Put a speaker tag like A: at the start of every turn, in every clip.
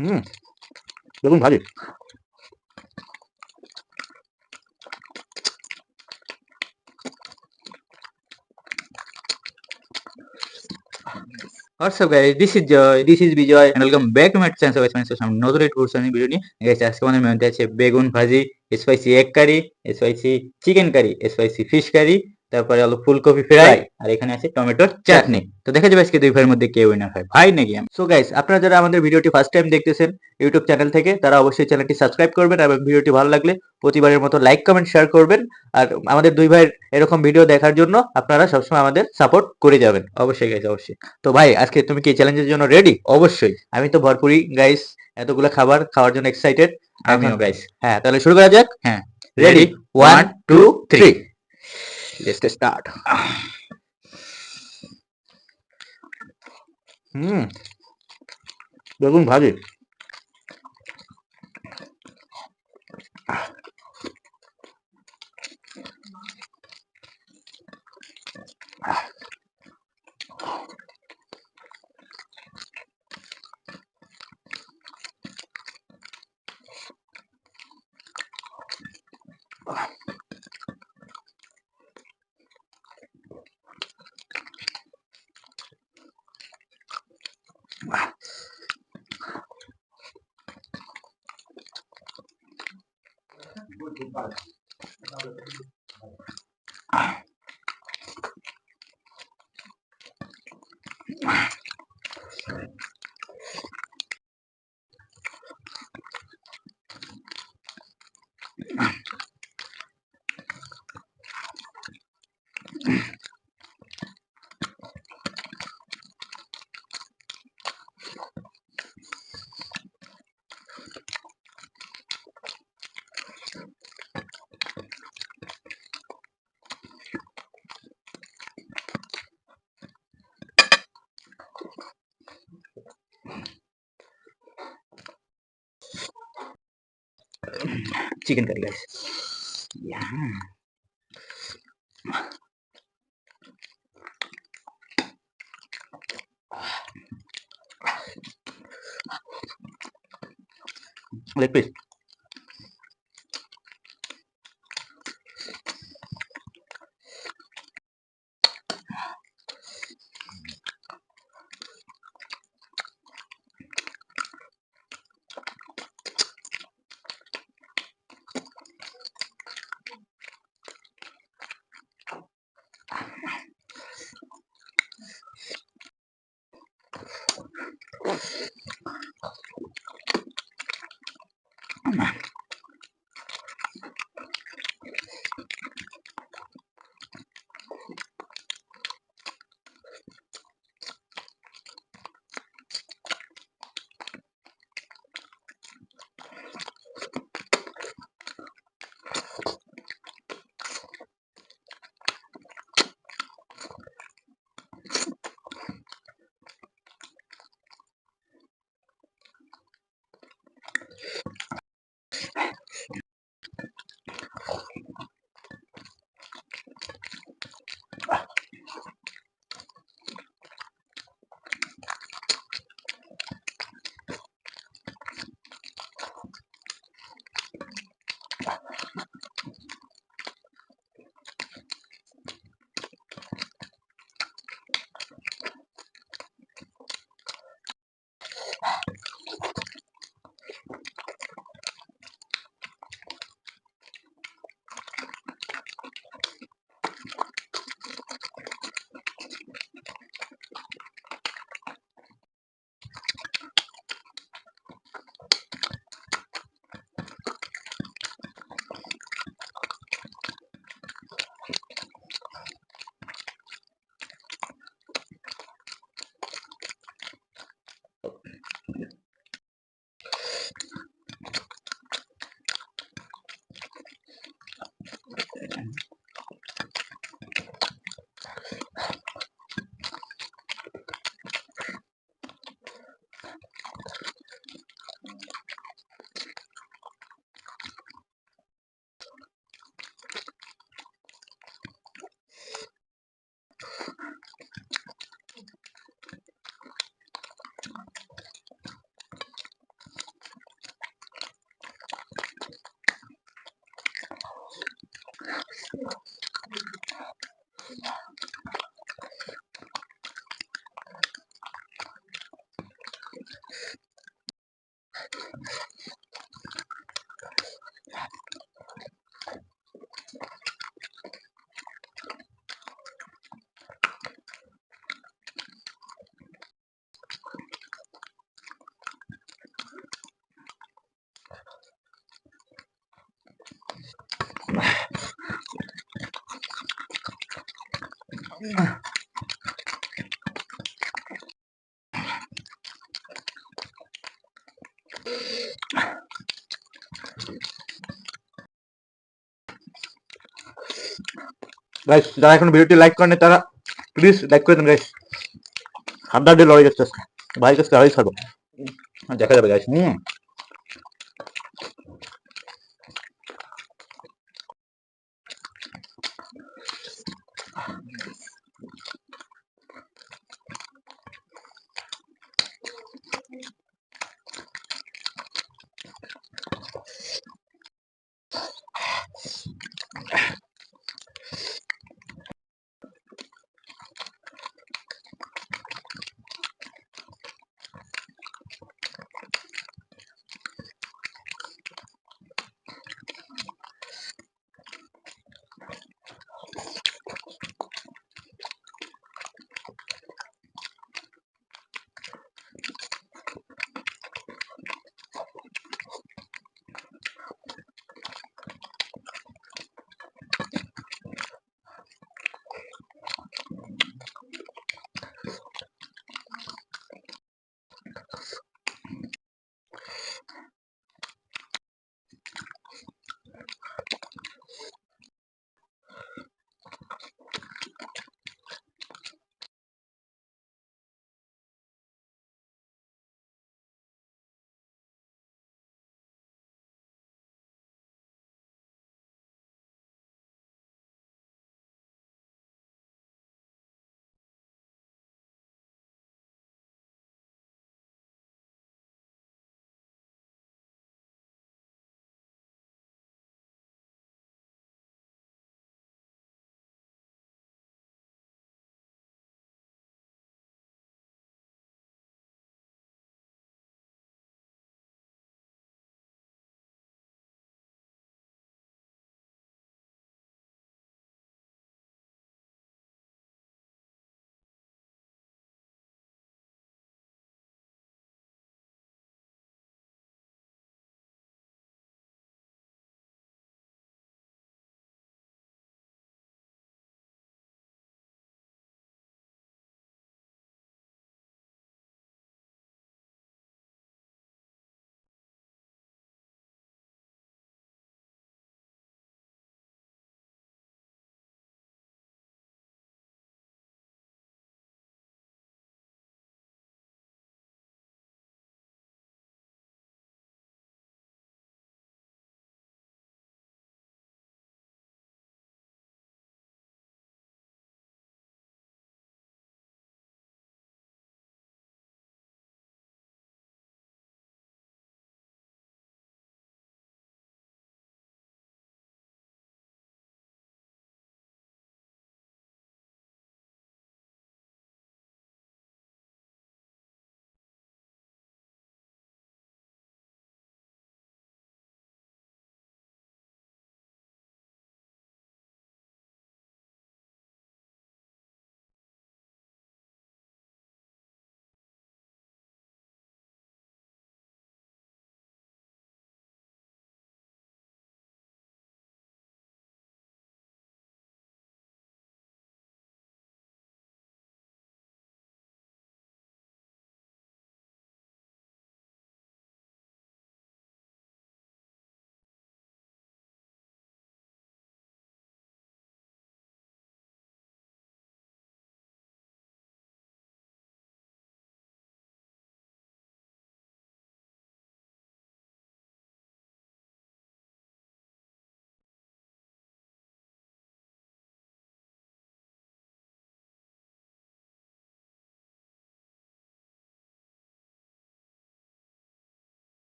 A: হুম, বেগুন ভাজি। What's up guys, this is Joy, this is Bijoy and welcome back to my channel. So guys, some another good sunny video নিয়ে guys আজকে আমাদের মেনুতে আছে বেগুন ভাজি, spicy egg curry, spicy chicken curry, spicy fish curry, তারপরে হলো ফুলকপি ফ্রাই আর এখানে আছে টমেটোর চাটনি। তো দেখা যাবে আজকে দুই ভাইয়ের মধ্যে কে উইনার হয়, ভাই নাকি আমি। সো গাইস, আপনারা যারা আমাদের ভিডিওটি ফার্স্ট টাইম দেখতেছেন ইউটিউব চ্যানেল থেকে তারা অবশ্যই চ্যানেলটি সাবস্ক্রাইব করবেন এবং ভিডিওটি ভালো লাগলে প্রতিবারের মতো লাইক কমেন্ট শেয়ার করবেন। আর আমাদের দুই ভাইয়ের এরকম ভিডিও দেখার জন্য আপনারা সবসময় আমাদের সাপোর্ট করে যাবেন। অবশ্যই গাইস, অবশ্যই। তো ভাই আজকে তুমি কি চ্যালেঞ্জের জন্য রেডি? অবশ্যই, আমি তো ভরপুরই গাইস, এতগুলো খাবার খাওয়ার জন্য এক্সাইটেড। আমিও গাইস। হ্যাঁ, তাহলে শুরু করা যাক। হ্যাঁ, রেডি, 1 2 3, লেটস স্টার্ট। হুম, বেগুন ভাজি। Chicken curry guys. Leg piece. Guys যারা এখন ভিডিওটি লাইক করেন তারা প্লিজ লাইক করে দেন গাইস। হাড্ডাহাড্ডি লড়াই যাচ্ছে আজকে, ভাই কাছে লড়াই খাবো, দেখা যাবে গাইস।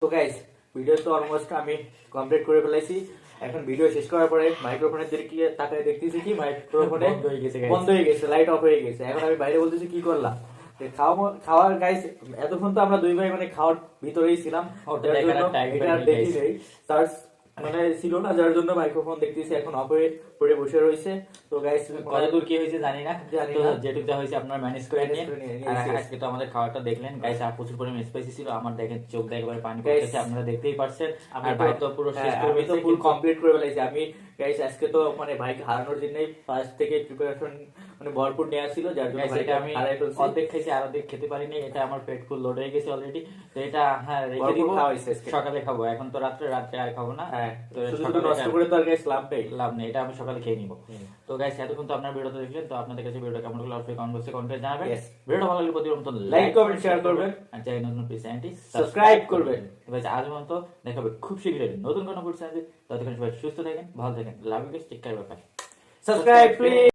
B: তো গাইস ভিডিও তো অলমোস্ট আমি কমপ্লিট করে ফেলেছি। এখন ভিডিও শেষ করার পরে মাইক্রোফোনের দিকে তাকায় দেখতেছি কি মাইক্রোফোনে
C: বন্ধ হয়ে গেছে guys।
B: বন্ধ হয়ে গেছে, লাইট অফ হয়ে গেছে। এখন আমি বাইরে বলতেছি কি করলাম, খাওয়ার গাইস এতক্ষণ তো আমরা দুই ভাই মানে খাওয়ার ভিতরেই ছিলাম,
C: ওটা
B: যার
C: দেখার
B: জন্য
C: time
B: এটা আর
C: পাইনি
B: দেখি
C: guys।
B: নেই, সার্চ মানে ছিল না, যার জন্য মাইক্রোফোন দেখতেছি এখন অফ হয়ে পড়ে বসে রয়েছে। তো গাইস
C: কতদূর কি হয়েছে জানি না,
B: জানি
C: তো
B: না।
C: যেটুকু যা হয়েছে আপনারা ম্যানেজ করে
B: Manage
C: নিন।
B: করে নিন,
C: আর
B: yes, yes.
C: আজকে তো আমাদের খাবারটা দেখলেন গাইস, আর প্রচুর পরিমাণে স্পাইসি ছিল। আমার দেখেন চোখ দিয়ে একেবারে পানি
B: Guys,
C: পড়তেছে, আপনারা দেখতেই পারছেন।
B: আমি
C: আর ভাই তো পুরো শেষ করে
B: আমি তো
C: ফেলছে,
B: ফুল
C: কিন্তু
B: কমপ্লিট করে ফেলেছি। আমি গাইস আজকে তো মানে ভাইকে হারানোর জন্যই ফার্স্ট থেকে প্রিপারেশন মানে ভরপুর নেওয়া ছিল, যার জন্য
C: guys,
B: ভাইকে
C: এটা আমি
B: হারাই ফেলছি।
C: অর্ধেক খেয়েছি আর অর্ধেক খেতে পারিনি। এটা আমার পেট ফুল লোড হয়ে গেছে অলরেডি। তো এটা হ্যাঁ রেখে
B: ভরপুর
C: দিব,
B: খাওয়া হয়েছে আজকে।
C: সকালে খাবো। এখন তো রাত্রে আর খাবো না।
B: হ্যাঁ,
C: তো
B: শুধু
C: সকালে
B: নষ্ট করে তো আর গাইস লাভ নেই।
C: লাভ নেই, এটা আমি সকালে খেয়ে নিবো। তো গাইস এতক্ষণ তো আপনার ভিডিওটা দেখলেন, তো আপনাদের কাছে ভিডিওটা কেমন লাগলো অবশ্যই কমেন্ট বক্সে কমেন্ট করে জানাবেন।
B: Yes.
C: ভিডিওটা ভালো লাগলে প্রতিদিন মতো
B: লাইক কমেন্ট শেয়ার করবেন,
C: আর চ্যানেল নতুন প্লিজ চ্যানেলটি
B: সাবস্ক্রাইব করবেন।
C: গাইস আজ মতো দেখাবে খুব শীঘ্রই নতুন কোনো ফুড চ্যানেল। ততক্ষণ সবাই সুস্থ থাকেন, ভালো থাকেন। Love you guys, take care, bye.
B: Subscribe please.